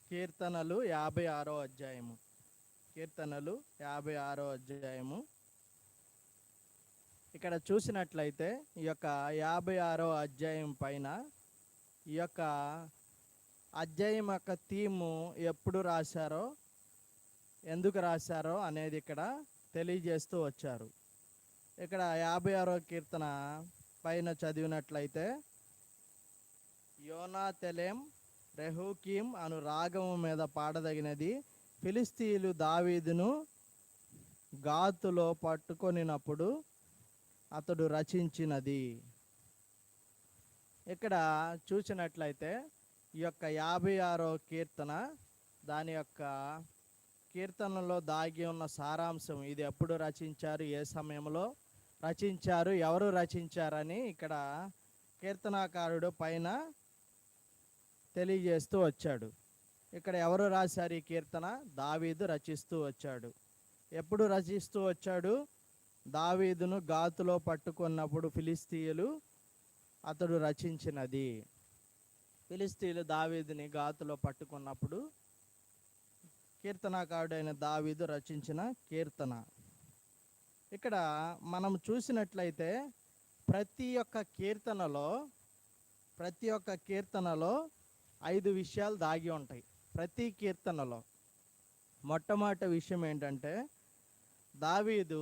కీర్తనలు 56 అధ్యాయము. కీర్తనలు 56 అధ్యాయము. ఇక్కడ చూసినట్లయితే ఈ యొక్క 56 అధ్యాయం పైన ఈ యొక్క అధ్యాయం యొక్క థీము ఎప్పుడు రాశారో, ఎందుకు రాశారో అనేది ఇక్కడ తెలియజేస్తూ వచ్చారు. ఇక్కడ 56 కీర్తన పైన చదివినట్లయితే యోనా తెలెం రెహూకీం అను రాగము మీద పాడదగినది. ఫిలిస్తీయులు దావీదును గాతులో పట్టుకొనినప్పుడు అతడు రచించినది. ఇక్కడ చూసినట్లయితే ఈ యొక్క 56 కీర్తన, దాని యొక్క కీర్తనలో దాగి ఉన్న సారాంశం, ఇది ఎప్పుడు రచించారు, ఏ సమయంలో రచించారు, ఎవరు రచించారని ఇక్కడ కీర్తనాకారుడు పైన తెలియజేస్తూ వచ్చాడు. ఇక్కడ ఎవరు రాశారు ఈ కీర్తన? దావీదు రచిస్తూ వచ్చాడు. ఎప్పుడు రచిస్తూ వచ్చాడు? దావీదును గాతులో పట్టుకున్నప్పుడు ఫిలిస్తీయులు అతడు రచించినది. ఫిలిస్తీయులు దావీదుని గాతులో పట్టుకున్నప్పుడు కీర్తనాకారుడైన దావీదు రచించిన కీర్తన. ఇక్కడ మనం చూసినట్లయితే ప్రతి ఒక్క కీర్తనలో 5 విషయాలు దాగి ఉంటాయి. ప్రతి కీర్తనలో మొట్టమొదటి విషయం ఏంటంటే, దావీదు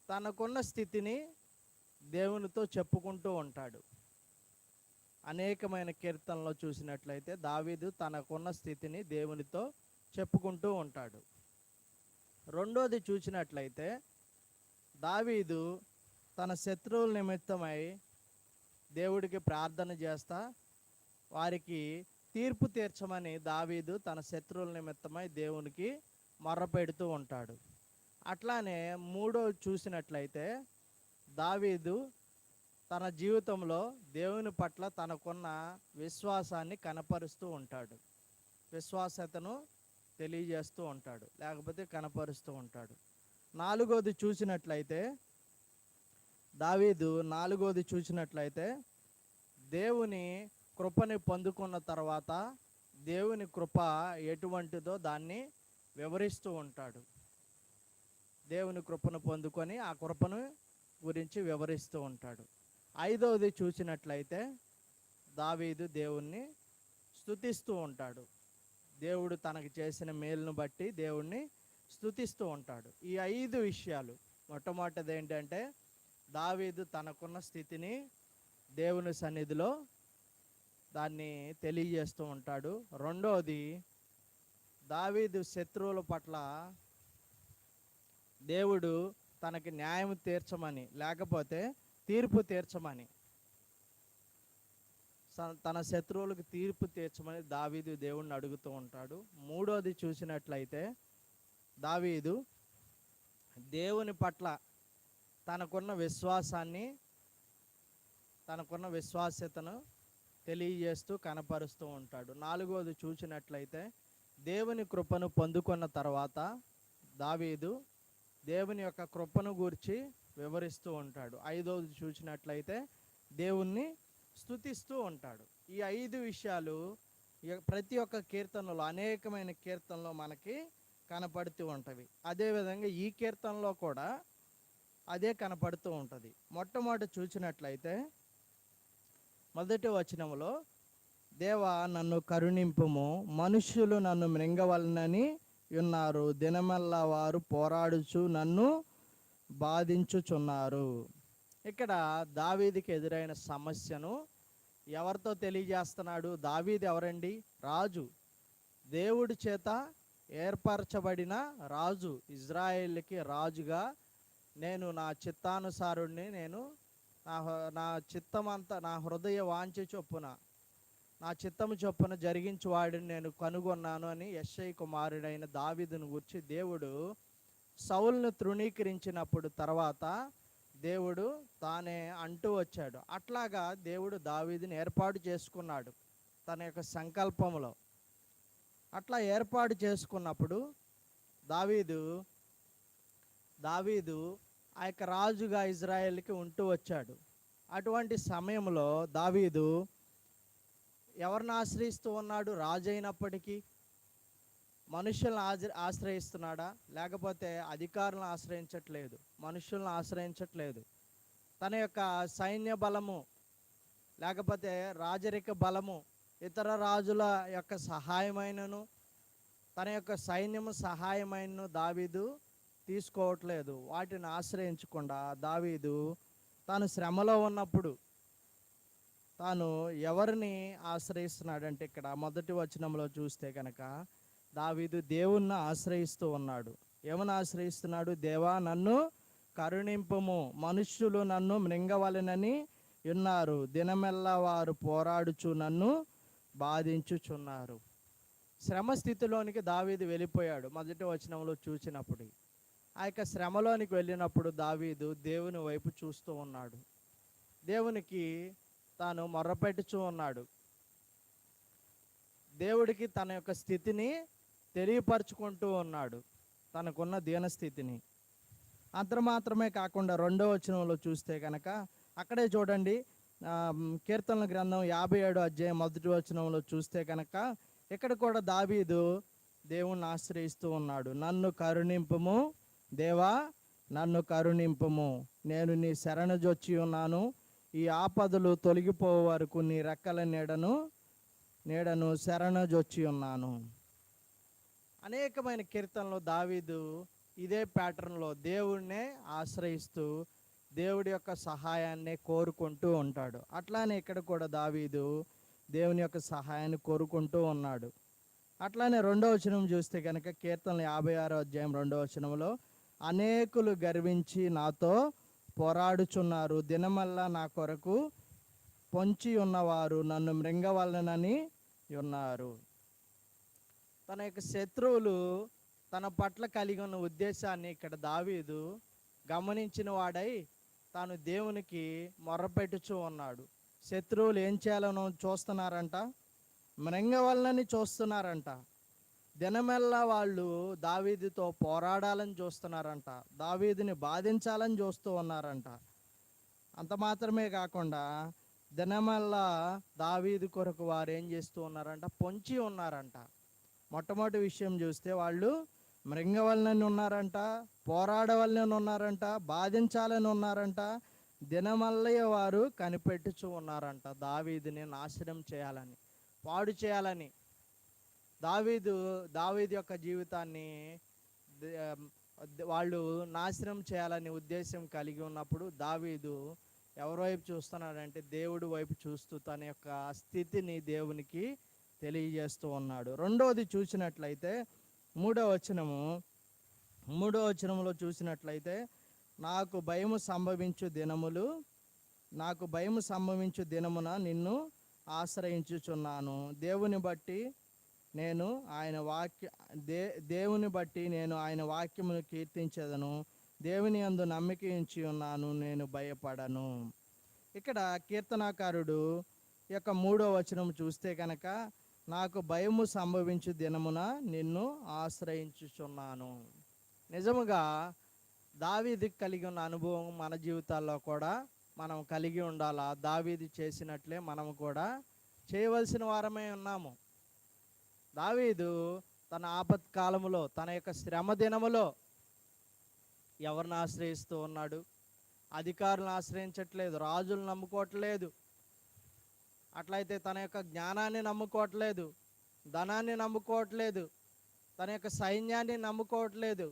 తనకున్న స్థితిని దేవునితో చెప్పుకుంటూ ఉంటాడు. అనేకమైన కీర్తనలో చూసినట్లయితే దావీదు తనకున్న స్థితిని దేవునితో చెప్పుకుంటూ ఉంటాడు. రెండోది చూసినట్లయితే దావీదు తన శత్రువుల నిమిత్తమై దేవుడికి ప్రార్థన చేస్తా వారికి తీర్పు తీర్చమని దావీదు తన శత్రువుల నిమిత్తమై దేవునికి మొర్రపెడుతూ ఉంటాడు. అట్లానే మూడోది చూసినట్లయితే దావీదు తన జీవితంలో దేవుని పట్ల తనకున్న విశ్వాసాన్ని కనపరుస్తూ ఉంటాడు. విశ్వాసతను తెలియజేస్తూ ఉంటాడు, లేకపోతే కనపరుస్తూ ఉంటాడు. నాలుగోది చూసినట్లయితే దేవుని కృపని పొందుకున్న తర్వాత దేవుని కృప ఎటువంటిదో దాన్ని వివరిస్తూ ఉంటాడు. దేవుని కృపను పొందుకొని ఆ కృపను గురించి వివరిస్తూ ఉంటాడు. ఐదవది చూసినట్లయితే దావీదు దేవుణ్ణి స్తుతిస్తూ ఉంటాడు. దేవుడు తనకు చేసిన మేలును బట్టి దేవుణ్ణి స్తుతిస్తూ ఉంటాడు. ఈ 5 విషయాలు, మొట్టమొదటిది ఏంటంటే దావీదు తనకున్న స్థితిని దేవుని సన్నిధిలో దాన్ని తెలియజేస్తూ ఉంటాడు. రెండోది, దావీదు శత్రువుల పట్ల దేవుడు తనకి న్యాయం తీర్చమని, లేకపోతే తీర్పు తీర్చమని, తన శత్రువులకు తీర్పు తీర్చమని దావీదు దేవుణ్ణి అడుగుతూ ఉంటాడు. మూడోది చూసినట్లయితే దావీదు దేవుని పట్ల తనకున్న విశ్వాస్యతను తెలియజేస్తూ కనపరుస్తూ ఉంటాడు. నాలుగోది చూసినట్లయితే దేవుని కృపను పొందుకున్న తర్వాత దావీదు దేవుని యొక్క కృపను గూర్చి వివరిస్తూ ఉంటాడు. ఐదోది చూసినట్లయితే దేవుణ్ణి స్తుతిస్తూ ఉంటాడు. ఈ 5 విషయాలు ప్రతి ఒక్క కీర్తనలో, అనేకమైన కీర్తనలో మనకి కనపడుతూ ఉంటవి. అదేవిధంగా ఈ కీర్తనలో కూడా అదే కనపడుతూ ఉంటుంది. మొట్టమొదటి చూసినట్లయితే మొదటి వచనంలో, దేవా నన్ను కరుణింపుము, మనుష్యులు నన్ను మృంగవలనని ఉన్నారు, దినమల్లా వారు పోరాడుచు నన్ను బాధించుచున్నారు. ఇక్కడ దావీదుకి ఎదురైన సమస్యను ఎవరితో తెలియజేస్తున్నాడు? దావీదు ఎవరండి? రాజు, దేవుడి చేత ఏర్పరచబడిన రాజు, ఇజ్రాయేలుకి రాజుగా నేను నా చిత్తానుసారుణ్ణి, నేను నా చిత్తమంతా, నా హృదయ వాంఛ చొప్పున, నా చిత్తము చొప్పున జరిగించు వాడిని నేను కనుగొన్నాను అని యెష్షయి కుమారుడైన దావీదును గురించి దేవుడు సౌలును తృణీకరించినప్పుడు తర్వాత దేవుడు తానే అంటూ వచ్చాడు. అట్లాగా దేవుడు దావీదుని ఏర్పాటు చేసుకున్నాడు తన యొక్క సంకల్పంలో. అట్లా ఏర్పాటు చేసుకున్నప్పుడు దావీదు ఆ యొక్క రాజుగా ఇజ్రాయేల్కి ఉంటూ వచ్చాడు. అటువంటి సమయంలో దావీదు ఎవరిని ఆశ్రయిస్తూ ఉన్నాడు? రాజు అయినప్పటికీ మనుషులను ఆశ్రయిస్తున్నాడా? లేకపోతే అధికారులను ఆశ్రయించట్లేదు, మనుషులను ఆశ్రయించట్లేదు. తన యొక్క సైన్య బలము లేకపోతే రాజరిక బలము, ఇతర రాజుల యొక్క సహాయమైనను తన యొక్క సైన్యము సహాయమైనను దావీదు తీసుకోవట్లేదు. వాటిని ఆశ్రయించకుండా దావీదు తాను శ్రమలో ఉన్నప్పుడు తాను ఎవరిని ఆశ్రయిస్తున్నాడంటే, ఇక్కడ మొదటి వచనంలో చూస్తే కనుక దావీదు దేవుణ్ణి ఆశ్రయిస్తూ ఉన్నాడు. ఏమని ఆశ్రయిస్తున్నాడు? దేవా నన్ను కరుణింపుము, మనుష్యులు నన్ను మృంగవలెనని ఉన్నారు, దినమెల్లా వారు పోరాడుచు నన్ను బాధించుచున్నారు. శ్రమ స్థితిలోనికి దావీదు వెళ్ళిపోయాడు. మొదటి వచనంలో చూసినప్పుడు ఆ యొక్క శ్రమలోనికి వెళ్ళినప్పుడు దావీదు దేవుని వైపు చూస్తూ ఉన్నాడు. దేవునికి తాను మొర్రపెట్టుచూ ఉన్నాడు. దేవుడికి తన యొక్క స్థితిని తెలియపరుచుకుంటూ ఉన్నాడు, తనకున్న దీనస్థితిని. అంత మాత్రమే కాకుండా రెండో వచనంలో చూస్తే కనుక అక్కడే చూడండి, కీర్తనల గ్రంథం 57 అధ్యాయం మొదటి వచనంలో చూస్తే కనుక ఇక్కడ కూడా దావీదు దేవుణ్ణి ఆశ్రయిస్తూ ఉన్నాడు. నన్ను కరుణింపుము దేవా, నన్ను కరుణింపుము, నేను నీ శరణుజొచ్చి ఉన్నాను, ఈ ఆపదలు తొలగిపోయే వరకు నీ రెక్కల నీడను శరణుజొచ్చి ఉన్నాను. అనేకమైన కీర్తనలు దావీదు ఇదే ప్యాటర్న్లో దేవుణ్ణే ఆశ్రయిస్తూ దేవుడి యొక్క సహాయాన్ని కోరుకుంటూ ఉంటాడు. అట్లానే ఇక్కడ కూడా దావీదు దేవుని యొక్క సహాయాన్ని కోరుకుంటూ ఉన్నాడు. అట్లానే రెండో వచనం చూస్తే కనుక కీర్తనలు 56 అధ్యాయం 2వ వచనంలో, అనేకులు గర్వించి నాతో పోరాడుచున్నారు, దినమల్లా నా కొరకు పొంచి ఉన్నవారు నన్ను మృంగవలనని ఉన్నారు. తన యొక్క శత్రువులు తన పట్ల కలిగి ఉన్న ఉద్దేశాన్ని ఇక్కడ దావీదు గమనించిన వాడై తాను దేవునికి మొర్రపెట్టుచూ ఉన్నాడు. శత్రువులు ఏం చేయాలని చూస్తున్నారంట? మృంగవలనని చూస్తున్నారంట. దినమెల్లా వాళ్ళు దావీదుతో పోరాడాలని చూస్తున్నారంట, దావీదుని బాధించాలని చూస్తూ ఉన్నారంట. అంత మాత్రమే కాకుండా దినమెల్లా దావీదు కొరకు వారు ఏం చేస్తూ ఉన్నారంట? పొంచి ఉన్నారంట. మొట్టమొదటి విషయం చూస్తే వాళ్ళు మృంగవలనని ఉన్నారంట, పోరాడవలనని ఉన్నారంట, బాధించాలని ఉన్నారంట, దినమల్లయ్య వారు కనిపెట్టుచూ ఉన్నారంట దావీదుని నాశనం చేయాలని, పాడు చేయాలని. దావీదు యొక్క జీవితాన్ని వాళ్ళు నాశనం చేయాలని ఉద్దేశం కలిగి ఉన్నప్పుడు దావీదు ఎవరి వైపు చూస్తున్నాడంటే దేవుడి వైపు చూస్తూ తన యొక్క స్థితిని దేవునికి తెలియజేస్తూ ఉన్నాడు. రెండవది చూసినట్లయితే మూడో వచనంలో చూసినట్లయితే, నాకు భయము సంభవించు దినమున నిన్ను ఆశ్రయించుచున్నాను, దేవుని బట్టి నేను ఆయన వాక్యమును కీర్తించెదను, దేవుని యందు నమ్మిక ఉంచి ఉన్నాను, నేను భయపడను. ఇక్కడ కీర్తనాకారుడు యొక్క 3వ వచనం చూస్తే కనుక, నాకు భయము సంభవించు దినమున నిన్ను ఆశ్రయించుచున్నాను. నిజముగా దావీదుకి కలిగి ఉన్న అనుభవం మన జీవితాల్లో కూడా మనం కలిగి ఉండాలా? దావీదు చేసినట్లే మనం కూడా చేయవలసిన వారమే ఉన్నాము. దావీదు తన ఆపత్కాలములో, తన యొక్క శ్రమ దినములో ఎవరిని ఆశ్రయిస్తూ ఉన్నాడు? అధికారులను ఆశ్రయించట్లేదు, రాజులను నమ్ముకోవట్లేదు, అట్లయితే తన యొక్క జ్ఞానాన్ని నమ్ముకోవట్లేదు, ధనాన్ని నమ్ముకోవట్లేదు, తన యొక్క సైన్యాన్ని నమ్ముకోవట్లేదు,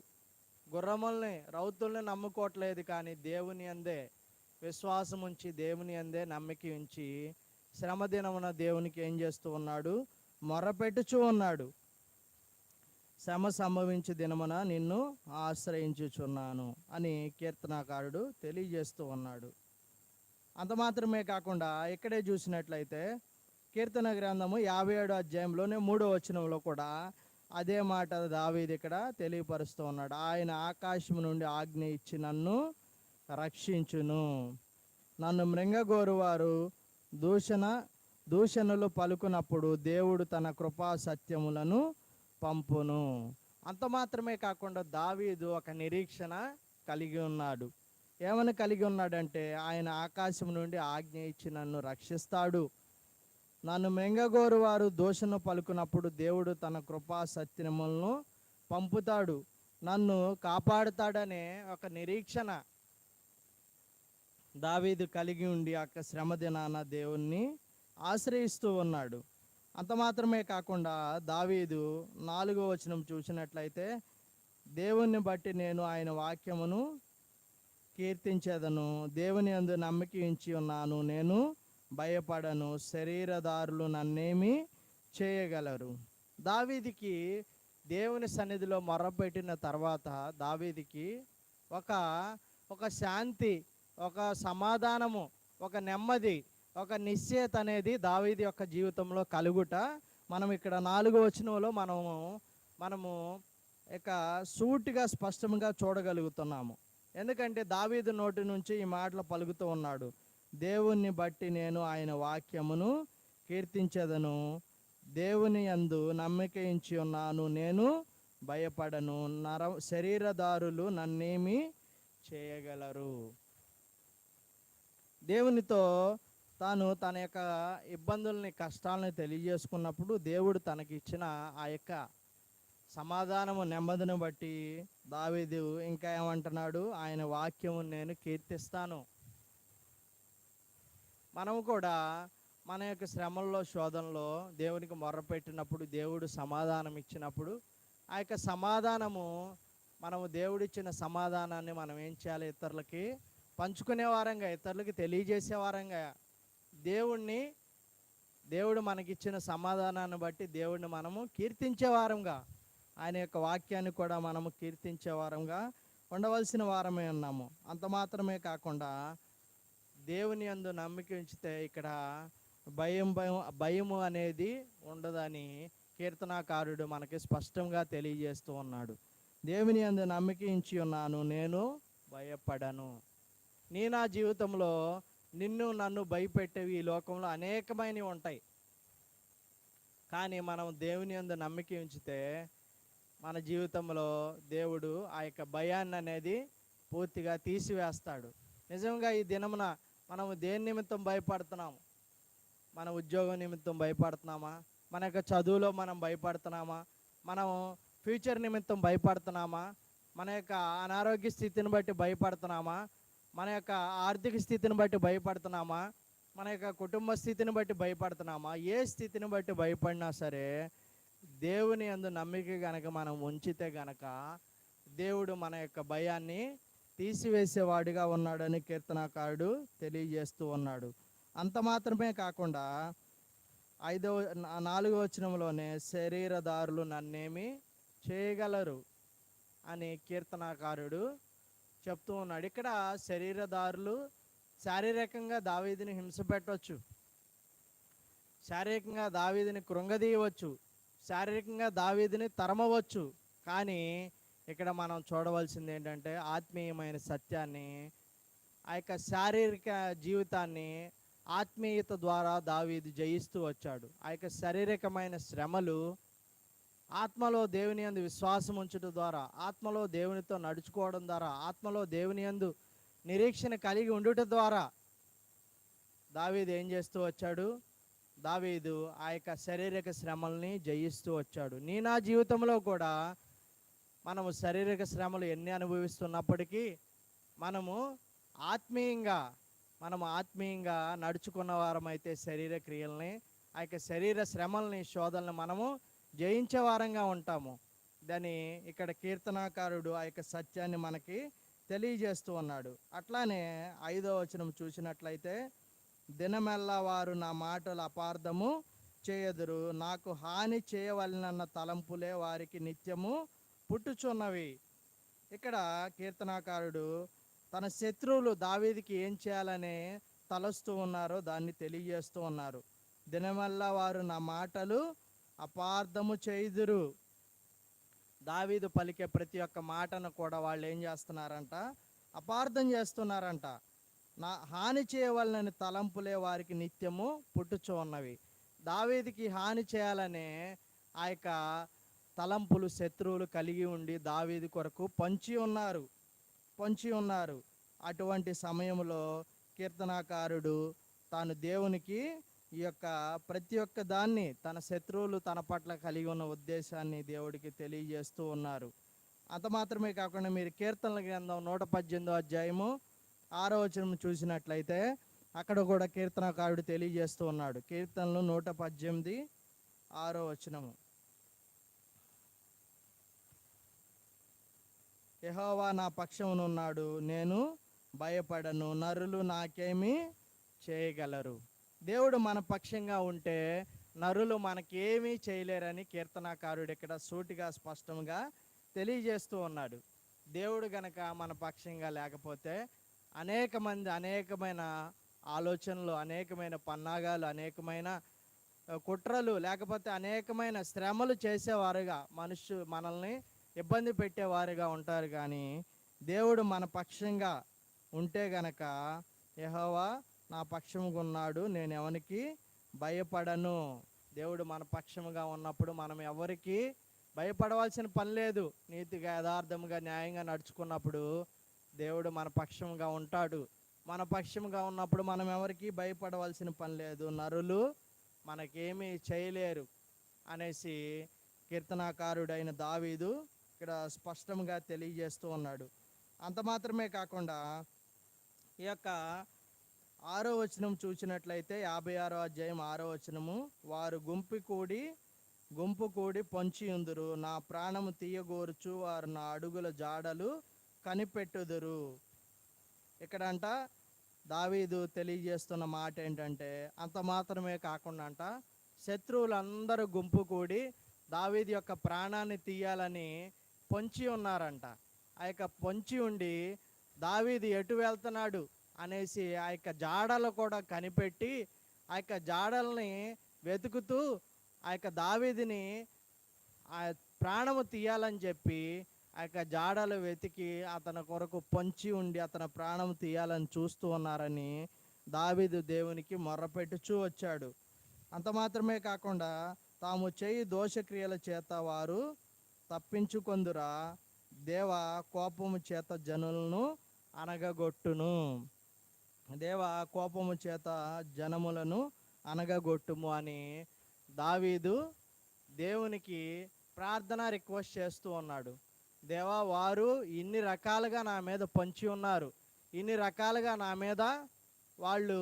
గుర్రముల్ని రౌతుల్ని నమ్ముకోవట్లేదు. కానీ దేవుని యందే విశ్వాసం ఉంచి, దేవుని యందే నమ్మిక ఉంచి శ్రమ దినమున దేవునికి ఏం చేస్తూ ఉన్నాడు? మొర్రపెట్టుచూ ఉన్నాడు. శ్రమ సంభవించే దినమున నిన్ను ఆశ్రయించుచున్నాను అని కీర్తనాకారుడు తెలియజేస్తూ ఉన్నాడు. అంత మాత్రమే కాకుండా ఇక్కడే చూసినట్లయితే కీర్తన గ్రంథము 57 అధ్యాయంలోనే 3వ వచనంలో కూడా అదే మాట దావీదు ఇక్కడ తెలియపరుస్తూ ఉన్నాడు. ఆయన ఆకాశం నుండి ఆజ్ఞ ఇచ్చి నన్ను రక్షించును, నన్ను మృంగగోరువారు దూషణలు పలుకున్నప్పుడు దేవుడు తన కృపా సత్యములను పంపును. అంత మాత్రమే కాకుండా దావీదు ఒక నిరీక్షణ కలిగి ఉన్నాడు. ఏమని కలిగి ఉన్నాడంటే, ఆయన ఆకాశం నుండి ఆజ్ఞ ఇచ్చి నన్ను రక్షిస్తాడు, నన్ను మెంగగోరు వారు దోషను పలుకున్నప్పుడు దేవుడు తన కృపా సత్యములను పంపుతాడు, నన్ను కాపాడుతాడనే ఒక నిరీక్షణ దావీదు కలిగి ఉండి ఆ శ్రమ దినాన దేవుణ్ణి ఆశ్రయిస్తూ ఉన్నాడు. అంత మాత్రమే కాకుండా దావీదు 4వ వచనం చూసినట్లయితే, దేవుణ్ణి బట్టి నేను ఆయన వాక్యమును కీర్తించేదను, దేవుని యందు నమ్మిక ఉంచి ఉన్నాను, నేను భయపడను, శరీరదారులు నన్నేమి చేయగలరు. దావీదికి దేవుని సన్నిధిలో మొర్రపెట్టిన తర్వాత దావీదికి ఒక ఒక శాంతి, ఒక సమాధానము, ఒక నెమ్మది, ఒక నిశ్చయత అనేది దావీదు యొక్క జీవితంలో కలుగుట మనం ఇక్కడ 4వ వచనంలో మనము ఇక సూటిగా స్పష్టంగా చూడగలుగుతున్నాము. ఎందుకంటే దావీదు నోటి నుంచి ఈ మాటలు పలుకుతూ ఉన్నాడు, దేవుణ్ణి బట్టి నేను ఆయన వాక్యమును కీర్తించెదను, దేవుని యందు నమ్మిక ఉంచి ఉన్నాను, నేను భయపడను, శరీరదారులు నన్నేమి చేయగలరు. దేవునితో తాను తన యొక్క ఇబ్బందుల్ని, కష్టాలని తెలియజేసుకున్నప్పుడు దేవుడు తనకి ఇచ్చిన ఆ యొక్క సమాధానము, నెమ్మదిని బట్టి దావీదు ఇంకా ఏమంటున్నాడు, ఆయన వాక్యము నేను కీర్తిస్తాను. మనము కూడా మన యొక్క శ్రమల్లో, శోధనలో దేవునికి మొర్రపెట్టినప్పుడు, దేవుడు సమాధానం ఇచ్చినప్పుడు ఆ యొక్క సమాధానము, మనము దేవుడిచ్చిన సమాధానాన్ని మనం ఏం చేయాలి, ఇతరులకి పంచుకునే వారంగా, ఇతరులకి తెలియజేసే వారంగా, దేవుడు మనకిచ్చిన సమాధానాన్ని బట్టి దేవుడిని మనము కీర్తించే వారంగా, ఆయన యొక్క వాక్యాన్ని కూడా మనము కీర్తించే వారంగా ఉండవలసిన వారమే ఉన్నాము. అంత మాత్రమే కాకుండా దేవుని యందు నమ్మిక ఉంచితే ఇక్కడ భయము అనేది ఉండదని కీర్తనాకారుడు మనకి స్పష్టంగా తెలియజేస్తూ ఉన్నాడు. దేవుని యందు నమ్మిక ఉంచి ఉన్నాను, నేను భయపడను. నా జీవితంలో నిన్ను నన్ను భయపెట్టేవి ఈ లోకంలో అనేకమైనవి ఉంటాయి. కానీ మనం దేవుని యందు నమ్మిక ఉంచితే మన జీవితంలో దేవుడు ఆ యొక్క భయాన్ని అనేది పూర్తిగా తీసివేస్తాడు. నిజంగా ఈ దినమున మనము దేని నిమిత్తం భయపడుతున్నాము? మన ఉద్యోగం నిమిత్తం భయపడుతున్నామా? మన యొక్క చదువులో మనం భయపడుతున్నామా? మనం ఫ్యూచర్ నిమిత్తం భయపడుతున్నామా? మన యొక్క అనారోగ్య స్థితిని బట్టి భయపడుతున్నామా? మన యొక్క ఆర్థిక స్థితిని బట్టి భయపడుతున్నామా? మన యొక్క కుటుంబ స్థితిని బట్టి భయపడుతున్నామా? ఏ స్థితిని బట్టి భయపడినా సరే దేవుని యందు నమ్మిక గనక మనం ఉంచితే గనక దేవుడు మన యొక్క భయాన్ని తీసివేసేవాడిగా ఉన్నాడని కీర్తనాకారుడు తెలియజేస్తూ ఉన్నాడు. అంత మాత్రమే కాకుండా 4వ వచనంలోనే శరీరదారులు నన్నేమి చేయగలరు అని కీర్తనాకారుడు చెప్తూ ఉన్నాడు. ఇక్కడ శరీరదారులు శారీరకంగా దావీదుని హింస పెట్టవచ్చు, శారీరకంగా దావీదుని కృంగదీయవచ్చు, శారీరకంగా దావీదుని తరమవచ్చు. కానీ ఇక్కడ మనం చూడవలసింది ఏంటంటే ఆత్మీయమైన సత్యాన్ని, ఆ యొక్క శారీరక జీవితాన్ని ఆత్మీయత ద్వారా దావీదు జయిస్తూ వచ్చాడు. ఆ యొక్క శారీరకమైన శ్రమలు ఆత్మలో దేవుని యందు విశ్వాసం ఉంచడం ద్వారా, ఆత్మలో దేవునితో నడుచుకోవడం ద్వారా, ఆత్మలో దేవుని యందు నిరీక్షణ కలిగి ఉండుట ద్వారా దావీదు ఏం చేస్తూ వచ్చాడు? దావీదు ఆ యొక్క శారీరక శ్రమల్ని జయిస్తూ వచ్చాడు. నా జీవితంలో కూడా మనము శారీరక శ్రమలు ఎన్ని అనుభవిస్తున్నప్పటికీ మనము ఆత్మీయంగా నడుచుకున్న వారమైతే శరీర క్రియల్ని, ఆ యొక్క శరీర శ్రమల్ని, శోధనని మనము జయించే వారంగా ఉంటాము. దాన్ని ఇక్కడ కీర్తనాకారుడు ఆ యొక్క సత్యాన్ని మనకి తెలియజేస్తూ ఉన్నాడు. అట్లానే 5వ వచనం చూసినట్లయితే, దినమెల్లా వారు నా మాటలు అపార్థము చేయదురు, నాకు హాని చేయవలనన్న తలంపులే వారికి నిత్యము పుట్టుచున్నవి. ఇక్కడ కీర్తనాకారుడు తన శత్రువులు దావీదుకి ఏం చేయాలని తలస్తూ ఉన్నారో దాన్ని తెలియజేస్తూ ఉన్నారు. దినమల్లా వారు నా మాటలు అపార్థము చేయుదురు. దావీదు పలికే ప్రతి ఒక్క మాటను కూడా వాళ్ళు ఏం చేస్తున్నారంట? అపార్థం చేస్తున్నారంట. నా హాని చేయవలనని తలంపులే వారికి నిత్యము పుట్టుచు ఉన్నవి. దావీదుకి హాని చేయాలనే ఆ యొక్క తలంపులు శత్రువులు కలిగి ఉండి దావీదు కొరకు పొంచి ఉన్నారు. అటువంటి సమయంలో కీర్తనాకారుడు తాను దేవునికి ఈ యొక్క ప్రతి ఒక్క దాన్ని తన శత్రువులు తన పట్ల కలిగి ఉన్న ఉద్దేశాన్ని దేవుడికి తెలియజేస్తూ ఉన్నారు. అంత మాత్రమే కాకుండా మీరు కీర్తనల గ్రంథం 118 అధ్యాయము 6వ వచనం చూసినట్లయితే అక్కడ కూడా కీర్తనకారుడు తెలియజేస్తూ ఉన్నాడు. కీర్తనలు 118 6వ వచనము. యెహోవా నా పక్షమునున్నాడు, నేను భయపడను, నరులు నాకేమీ చేయగలరు. దేవుడు మన పక్షంగా ఉంటే నరులు మనకేమీ చేయలేరని కీర్తనాకారుడు ఇక్కడ సూటిగా స్పష్టంగా తెలియజేస్తూ ఉన్నాడు. దేవుడు గనక మన పక్షంగా లేకపోతే అనేకమైన ఆలోచనలు, అనేకమైన పన్నాగాలు, అనేకమైన కుట్రలు, లేకపోతే అనేకమైన శ్రమలు చేసేవారుగా మనల్ని ఇబ్బంది పెట్టేవారుగా ఉంటారు. కానీ దేవుడు మన పక్షంగా ఉంటే గనక యెహోవా నా పక్షముగా ఉన్నాడు, నేను ఎవరికి భయపడను. దేవుడు మన పక్షముగా ఉన్నప్పుడు మనం ఎవరికి భయపడవలసిన పని లేదు. నీతిగా, యథార్థముగా, న్యాయంగా నడుచుకున్నప్పుడు దేవుడు మన పక్షముగా ఉంటాడు. మన పక్షముగా ఉన్నప్పుడు మనం ఎవరికి భయపడవలసిన పని లేదు, నరులు మనకేమీ చేయలేరు అనేసి కీర్తనాకారుడైన దావీదు ఇక్కడ స్పష్టంగా తెలియజేస్తూ ఉన్నాడు. అంత మాత్రమే కాకుండా ఈ యొక్క 6వ వచనం చూసినట్లయితే 56వ అధ్యాయం 6వ వచనము, వారు గుంపు కూడి పొంచి ఉందురు, నా ప్రాణము తీయగోరుచు వారు నా అడుగుల జాడలు కనిపెట్టుదురు. ఇక్కడంట దావీదు తెలియజేస్తున్న మాట ఏంటంటే, అంత మాత్రమే కాకుండా అంట శత్రువులందరూ గుంపు కూడి దావీదు యొక్క ప్రాణాన్ని తీయాలని పొంచి ఉన్నారంట. ఆ యొక్క పొంచి ఉండి దావీదు ఎటు వెళ్తున్నాడు అనేసి ఆ యొక్క జాడలు కూడా కనిపెట్టి ఆ యొక్క జాడల్ని వెతుకుతూ ఆ యొక్క దావీదుని ఆ ప్రాణము తీయాలని చెప్పి ఆ యొక్క జాడలు వెతికి అతని కొరకు పొంచి ఉండి అతని ప్రాణం తీయాలని చూస్తూ ఉన్నారని దావీదు దేవునికి మొర్రపెట్టుచూ వచ్చాడు. అంత మాత్రమే కాకుండా తాము చేయి దోషక్రియల చేత వారు తప్పించుకొందురా, దేవ కోపము చేత జనులను అనగగొట్టును. దేవ కోపము చేత జనములను అనగగొట్టుము అని దావీదు దేవునికి ప్రార్థన రిక్వెస్ట్ చేస్తూ ఉన్నాడు. దేవా, వారు ఇన్ని రకాలుగా నా మీద పొంచి ఉన్నారు, ఇన్ని రకాలుగా నా మీద వాళ్ళు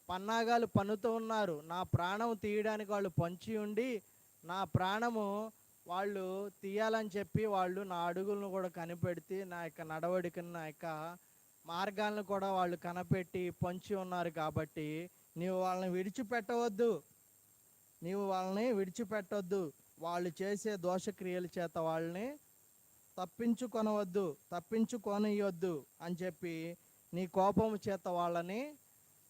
పన్నాగాలు పన్నుతూ ఉన్నారు, నా ప్రాణం తీయడానికి వాళ్ళు పొంచి ఉండి నా ప్రాణము వాళ్ళు తీయాలని చెప్పి వాళ్ళు నా అడుగులను కూడా కనిపెడితే నా యొక్క నడవడికను, నా యొక్క మార్గాలను కూడా వాళ్ళు కనిపెట్టి పొంచి ఉన్నారు. కాబట్టి నీవు వాళ్ళని విడిచిపెట్టొద్దు, వాళ్ళు చేసే దోషక్రియల చేత వాళ్ళని తప్పించుకొనియొద్దు అని చెప్పి నీ కోపము చేత వాళ్ళని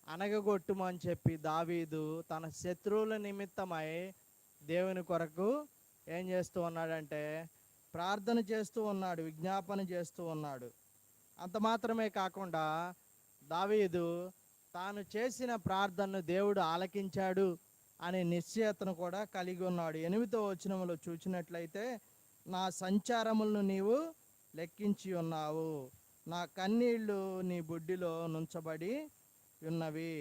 అనగగొట్టుమని చెప్పి దావీదు తన శత్రువుల నిమిత్తమై దేవుని కొరకు ఏం చేస్తూ ఉన్నాడంటే ప్రార్థన చేస్తూ ఉన్నాడు, విజ్ఞాపన చేస్తూ ఉన్నాడు. అంత మాత్రమే కాకుండా దావీదు తాను చేసిన ప్రార్థనను దేవుడు ఆలకించాడు అనే నిశ్చయతను కూడా కలిగి ఉన్నాడు. 8వ వచనంలో చూసినట్లయితే, నా సంచారములను నీవు లెక్కించి ఉన్నావు, నా కన్నీళ్లు నీ బుడ్డిలో నుంచబడి ఉన్నవి.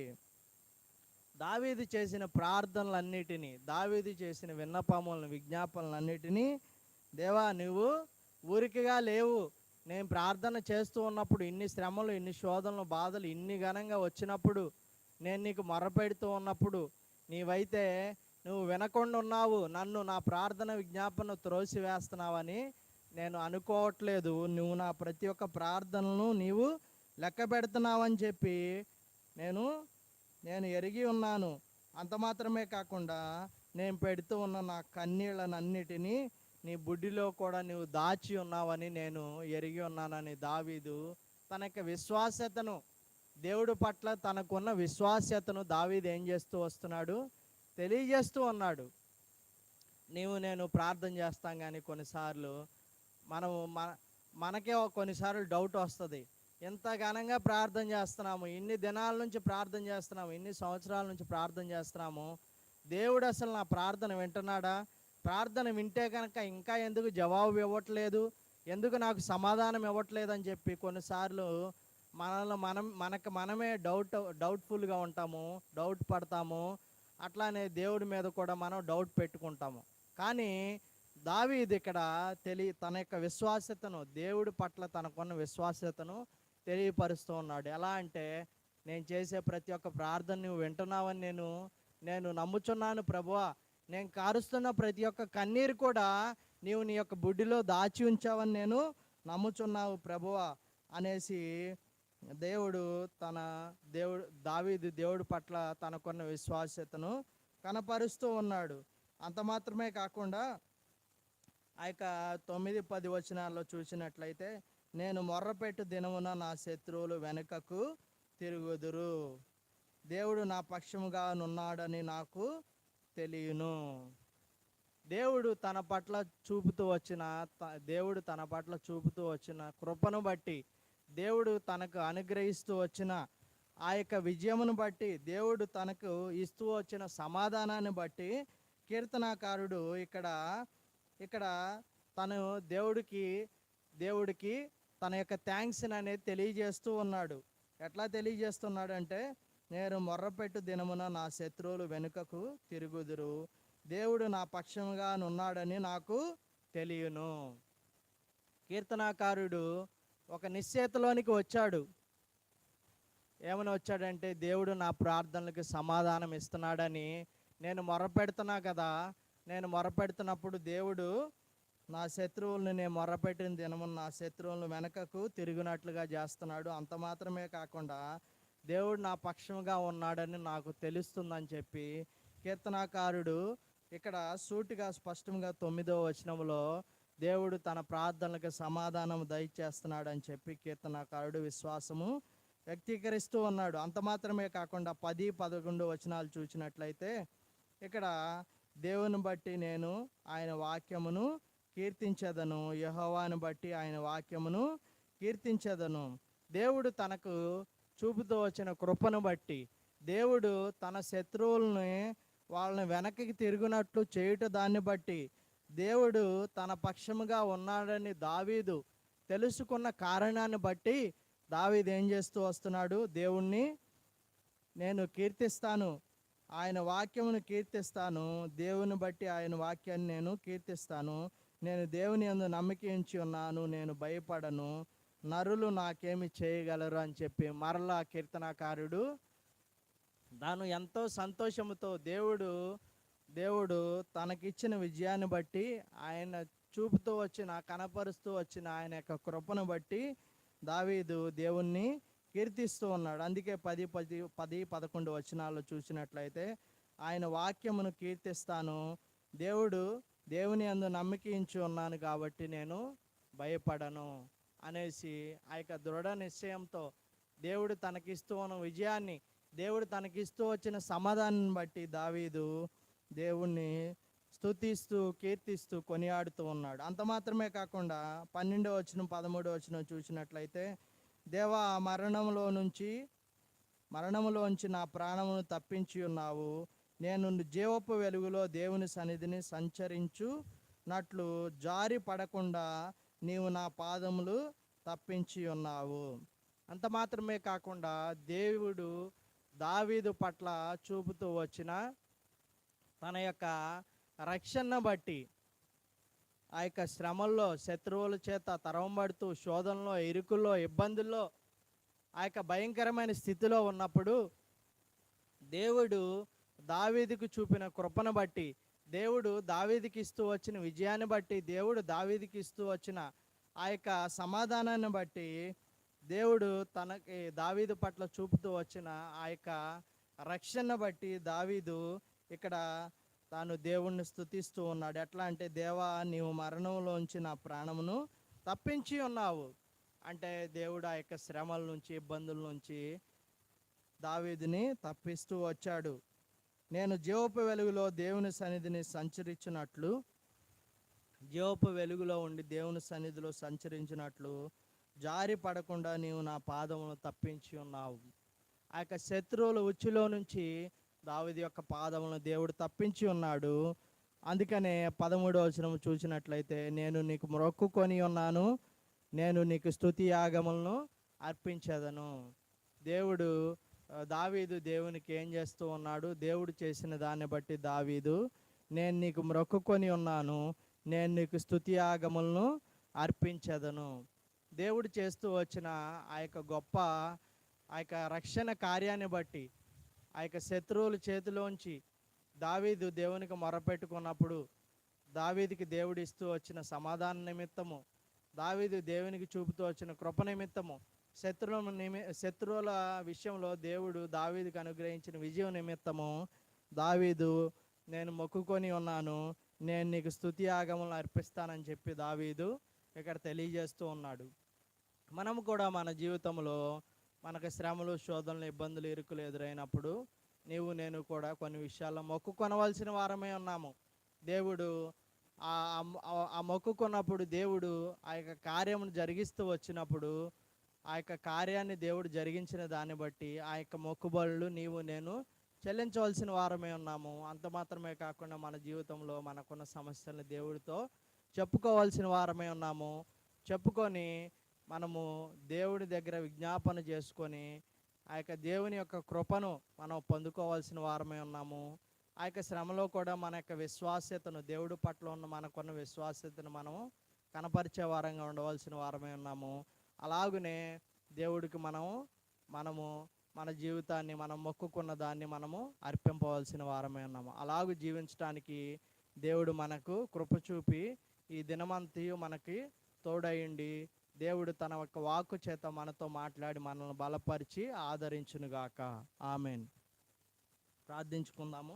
దావీదు చేసిన ప్రార్థనలన్నిటినీ, దావీదు చేసిన విన్నపములను, విజ్ఞాపనలన్నిటినీ దేవా నువ్వు ఊరికిగా లేవు. నేను ప్రార్థన చేస్తూ ఉన్నప్పుడు ఇన్ని శ్రమలు, ఇన్ని శోధనలు, బాధలు ఇన్ని ఘనంగా వచ్చినప్పుడు, నేను నీకు మొరపెడుతూ ఉన్నప్పుడు నీవైతే నువ్వు వినకుండా ఉన్నావు, నన్ను నా ప్రార్థన విజ్ఞాపన త్రోసివేస్తున్నావని నేను అనుకోవట్లేదు. నువ్వు నా ప్రతి ఒక్క ప్రార్థనలను నీవు లెక్క పెడుతున్నావని చెప్పి నేను ఎరిగి ఉన్నాను. అంత మాత్రమే కాకుండా నేను పెడుతూ ఉన్న నా కన్నీళ్ళనన్నిటినీ నీ బుడ్డిలో కూడా నువ్వు దాచి ఉన్నావని నేను ఎరిగి ఉన్నానని దావీదు తన యొక్క విశ్వాస్యతను, దేవుడి పట్ల తనకున్న విశ్వాస్యతను దావీదు ఏం చేస్తూ వస్తున్నాడు, తెలియజేస్తూ ఉన్నాడు. నేను ప్రార్థన చేస్తాం కానీ కొన్నిసార్లు మనకే కొన్నిసార్లు డౌట్ వస్తుంది. ఎంత ఘనంగా ప్రార్థన చేస్తున్నాము, ఇన్ని దినాల నుంచి ప్రార్థన చేస్తున్నాము, ఇన్ని సంవత్సరాల నుంచి ప్రార్థన చేస్తున్నాము, దేవుడు అసలు నా ప్రార్థన వింటున్నాడా? ప్రార్థన వింటే కనుక ఇంకా ఎందుకు జవాబు ఇవ్వట్లేదు, ఎందుకు నాకు సమాధానం ఇవ్వట్లేదు అని చెప్పి కొన్నిసార్లు మనమే డౌట్ఫుల్గా ఉంటాము, డౌట్ పడతాము. అట్లానే దేవుడి మీద కూడా మనం డౌట్ పెట్టుకుంటాము. కానీ దావీదు ఇక్కడ తన యొక్క విశ్వాస్యతను, దేవుడి పట్ల తనకున్న విశ్వాస్యతను తెలియపరుస్తూ ఉన్నాడు. ఎలా అంటే, నేను చేసే ప్రతి ఒక్క ప్రార్థన నువ్వు వింటున్నావని నేను నమ్ముచున్నాను ప్రభువా. నేను కారుస్తున్న ప్రతి ఒక్క కన్నీరు కూడా నీవు నీ యొక్క బుడ్డిలో దాచి ఉంచావని నేను నమ్ముచున్నావు ప్రభువా అనేసి దేవుడు దావీదు దేవుడి పట్ల తనకున్న విశ్వాస్యతను కనపరుస్తూ ఉన్నాడు. అంత మాత్రమే కాకుండా ఆ యొక్క 9-10 వచనాల్లో చూసినట్లయితే, నేను మొర్రపెట్టు దినమున నా శత్రువులు వెనుకకు తిరుగుదురు, దేవుడు నా పక్షముగా నున్నాడని నాకు తెలియను. దేవుడు తన పట్ల చూపుతూ వచ్చిన కృపను బట్టి, దేవుడు తనకు అనుగ్రహిస్తూ వచ్చిన ఆ యొక్క విజయమును బట్టి, దేవుడు తనకు ఇస్తూ వచ్చిన సమాధానాన్ని బట్టి కీర్తనాకారుడు ఇక్కడ తను దేవుడికి తన యొక్క థ్యాంక్స్ అనేది తెలియజేస్తూ ఉన్నాడు. ఎట్లా తెలియజేస్తున్నాడు అంటే, నేను మొర్రపెట్టు దినమున నా శత్రువులు వెనుకకు తిరుగుదురు, దేవుడు నా పక్షముగా నున్నాడని నాకు తెలియను. కీర్తనాకారుడు ఒక నిశ్చయతలోనికి వచ్చాడు. ఏమని వచ్చాడంటే, దేవుడు నా ప్రార్థనలకు సమాధానం ఇస్తున్నాడని. నేను మొరపెడుతున్నా కదా, నేను మొరపెడుతున్నప్పుడు దేవుడు నా శత్రువులను, నేను మొరపెట్టిన దినమున నా శత్రువులను వెనకకు తిరిగినట్లుగా చేస్తున్నాడు. అంత మాత్రమే కాకుండా దేవుడు నా పక్షముగా ఉన్నాడని నాకు తెలుస్తుందని చెప్పి కీర్తనాకారుడు ఇక్కడ సూటిగా స్పష్టంగా 9వ వచనంలో దేవుడు తన ప్రార్థనలకు సమాధానం దయచేస్తున్నాడు అని చెప్పి కీర్తనాకారుడు విశ్వాసము వ్యక్తీకరిస్తూ ఉన్నాడు. అంత మాత్రమే కాకుండా 10-11 వచనాలు చూసినట్లయితే, ఇక్కడ దేవుని బట్టి నేను ఆయన వాక్యమును కీర్తించెదను, యెహోవాను బట్టి ఆయన వాక్యమును కీర్తించెదను. దేవుడు తనకు చూపుతూ వచ్చిన కృపను బట్టి, దేవుడు తన శత్రువుల్ని వాళ్ళని వెనక్కి తిరిగినట్లు చేయుట దాన్ని బట్టి, దేవుడు తన పక్షముగా ఉన్నాడని దావీదు తెలుసుకున్న కారణాన్ని బట్టి దావీదు ఏం చేస్తూ వస్తున్నాడు, దేవుణ్ణి నేను కీర్తిస్తాను, ఆయన వాక్యమును కీర్తిస్తాను, దేవుని బట్టి ఆయన వాక్యాన్ని నేను కీర్తిస్తాను, నేను దేవుని యందు నమ్మిక ఉంచి ఉన్నాను, నేను భయపడను, నరులు నాకేమి చేయగలరు అని చెప్పి మరలా కీర్తనాకారుడు తాను ఎంతో సంతోషముతో దేవుడు తనకిచ్చిన విజయాన్ని బట్టి, ఆయన చూపుతూ కనపరుస్తూ వచ్చిన ఆయన యొక్క కృపను బట్టి దావీదు దేవుణ్ణి కీర్తిస్తూ ఉన్నాడు. అందుకే 10-11 వచనాల్లో చూసినట్లయితే, ఆయన వాక్యమును కీర్తిస్తాను, దేవుని యందు నమ్మిక ఉంచి ఉన్నాను కాబట్టి నేను భయపడను అనేసి ఆ యొక్క దృఢ నిశ్చయంతో దేవుడు తనకిస్తూ ఉన్న విజయాన్ని, దేవుడు తనకిస్తూ వచ్చిన సమాధానాన్ని బట్టి దావీదు దేవుణ్ణి స్తుతిస్తూ కీర్తిస్తూ కొనియాడుతూ ఉన్నాడు. అంత మాత్రమే కాకుండా 12వ వచనం 13వ వచనం చూసినట్లయితే, దేవా, మరణములోంచి నా ప్రాణమును తప్పించి ఉన్నావు, నేను జీవపు వెలుగులో దేవుని సన్నిధిని సంచరించునట్లు జారి పడకుండా నీవు నా పాదములు తప్పించి ఉన్నావు. అంత మాత్రమే కాకుండా దేవుడు దావీదు పట్ల చూపుతూ వచ్చిన తన యొక్క రక్షణను బట్టి, ఆ యొక్క శ్రమల్లో, శత్రువుల చేత తరవబడుతూ, శోధనలో, ఇరుకుల్లో, ఇబ్బందుల్లో, ఆ యొక్క భయంకరమైన స్థితిలో ఉన్నప్పుడు దేవుడు దావీదుకు చూపిన కృపను బట్టి, దేవుడు దావీదుకి ఇస్తూ వచ్చిన విజయాన్ని బట్టి, దేవుడు దావీదుకి ఇస్తూ వచ్చిన ఆ యొక్క సమాధానాన్ని బట్టి, దేవుడు దావీదు పట్ల చూపుతూ వచ్చిన ఆ యొక్క రక్షణ బట్టి దావీదు ఇక్కడ తాను దేవుణ్ణి స్తుతిస్తూ ఉన్నాడు. ఎట్లా అంటే, దేవా, నీవు మరణంలోంచి నా ప్రాణమును తప్పించి ఉన్నావు అంటే, దేవుడు ఆ యొక్క శ్రమల నుంచి, ఇబ్బందుల నుంచి దావీదుని తప్పిస్తూ వచ్చాడు. నేను జీవపు వెలుగులో దేవుని సన్నిధిని సంచరించినట్లు, జీవపు వెలుగులో ఉండి దేవుని సన్నిధిలో సంచరించినట్లు జారి పడకుండా నీవు నా పాదమును తప్పించి ఉన్నావు. ఆ యొక్క శత్రువుల ఉచ్చులో నుంచి దావీదు యొక్క పాదములను దేవుడు తప్పించి ఉన్నాడు. అందుకనే 13వ వచనం చూసినట్లయితే, నేను నీకు మొక్కుకొని ఉన్నాను, నేను నీకు స్తుతి యాగములను అర్పించదను. దేవుడు దావీదు దేవునికి ఏం చేస్తూ ఉన్నాడు? దేవుడు చేసిన దాన్ని బట్టి దావీదు, నేను నీకు మ్రొక్కుకొని ఉన్నాను, నేను నీకు స్తుతి యాగములను అర్పించదను. దేవుడు చేస్తూ వచ్చిన ఆ యొక్క గొప్ప ఆ యొక్క రక్షణ కార్యాన్ని బట్టి, ఆ యొక్క శత్రువుల చేతిలోంచి దావీదు దేవునికి మొరపెట్టుకున్నప్పుడు, దావీదుకి దేవుడు ఇస్తూ వచ్చిన సమాధాన నిమిత్తము, దావీదు దేవునికి చూపుతూ వచ్చిన కృప నిమిత్తము, శత్రువుల విషయంలో దేవుడు దావీదుకు అనుగ్రహించిన విజయం నిమిత్తము, దావీదు నేను మొక్కుకొని ఉన్నాను, నేను నీకు స్తుతి యాగములను అర్పిస్తానని చెప్పి దావీదు ఇక్కడ తెలియజేస్తూ ఉన్నాడు. మనము కూడా మన జీవితంలో మనకు శ్రమలు, శోధనలు, ఇబ్బందులు, ఇరుకులు ఎదురైనప్పుడు నీవు నేను కూడా కొన్ని విషయాల్లో మొక్కుకొనవలసిన వారమే ఉన్నాము. దేవుడు ఆ మొక్కుకున్నప్పుడు దేవుడు ఆ యొక్క కార్యమును జరిగిస్తూ వచ్చినప్పుడు, ఆ యొక్క కార్యాన్ని దేవుడు జరిగించిన దాన్ని బట్టి ఆ యొక్క మొక్కుబడులు నీవు నేను చెల్లించవలసిన వారమే ఉన్నాము. అంత మాత్రమే కాకుండా మన జీవితంలో మనకున్న సమస్యలను దేవుడితో చెప్పుకోవాల్సిన వారమే ఉన్నాము. చెప్పుకొని మనము దేవుడి దగ్గర విజ్ఞాపన చేసుకొని ఆ యొక్క దేవుని యొక్క కృపను మనం పొందుకోవాల్సిన వారమే ఉన్నాము. ఆ యొక్క శ్రమలో కూడా మన యొక్క విశ్వాస్యతను, దేవుడి పట్ల ఉన్న మనకున్న విశ్వాస్యతను మనము కనపరిచే వారంగా ఉండవలసిన వారమే ఉన్నాము. అలాగనే దేవుడికి మనము మన జీవితాన్ని, మనం మొక్కుకున్న దాన్ని మనము అర్పింపవలసిన వారమే ఉన్నాము. అలాగూ జీవించడానికి దేవుడు మనకు కృప చూపి ఈ దినమంతయు మనకి తోడయుండి, దేవుడు తన యొక్క వాక్కు చేత మనతో మాట్లాడి మనల్ని బలపరిచి ఆదరించునుగాక. ఆమెన్. ప్రార్థించుకుందాము.